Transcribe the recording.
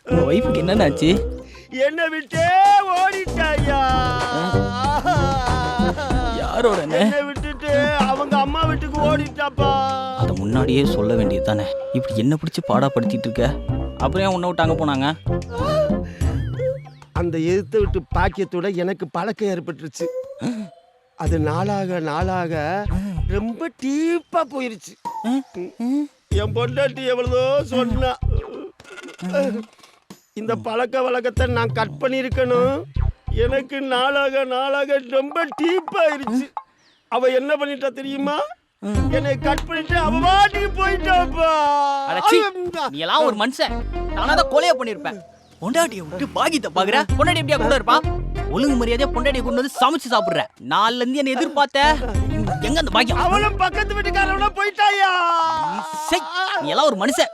உங்க ஒய்ஃபுக்கு என்னன்னாச்சு? என்ன விட்டே ஓடிட்டாயா. யாரோட என்ன விட்டுட்டு அவங்க அம்மா வீட்டுக்கு ஓடிட்டாப்பா. அதை முன்னாடியே சொல்ல வேண்டியது தானே. இப்படி என்ன பிடிச்சி பாடாப்படுத்திட்டு இருக்க? அப்புறம் ஏன் உன்னை விட்டு அங்கே போனாங்க? அந்த எதிர்த்த விட்டு பாக்கியத்தோட எனக்கு பழக்கம் ஏற்பட்டுருச்சு. அது நாளாக நாளாக ரொம்ப டீப்பா போயிருச்சு. என் பொண்டாட்டி எவ்வளதோ சொன்னா, இந்த பழக்க வழக்கத்தை நான் கட் பண்ணியிருக்கணும். எனக்கு நாளாக நாளாக ரொம்ப டீப்பாயிருச்சு. அவ என்ன பண்ணிட்டா தெரியுமா? என்னை கட் பண்ணிட்டு அவ பாட்டுக்கு போயிட்டாப்பா. நீ எல்லாம் ஒரு மனுஷன். நானாதான் கொலைய பண்ணிருப்பேன். பொண்டாட்டியை விட்டு பாக்கியத்தை பாக்குற. பொண்டாட்டி எப்படியா கூட இருப்பா? ஒழுங்கு மரியாதையா பொண்டாட்டியை கொண்டு வந்து சமைச்சு சாப்பிடுற. நாலுல இருந்து என்ன எதிர்பார்த்த? எங்க அந்த பாக்கியம்? அவளும் பக்கத்து வீட்டுக்காரவனா போயிட்டாயா. நீ எல்லாம் ஒரு மனுஷன்.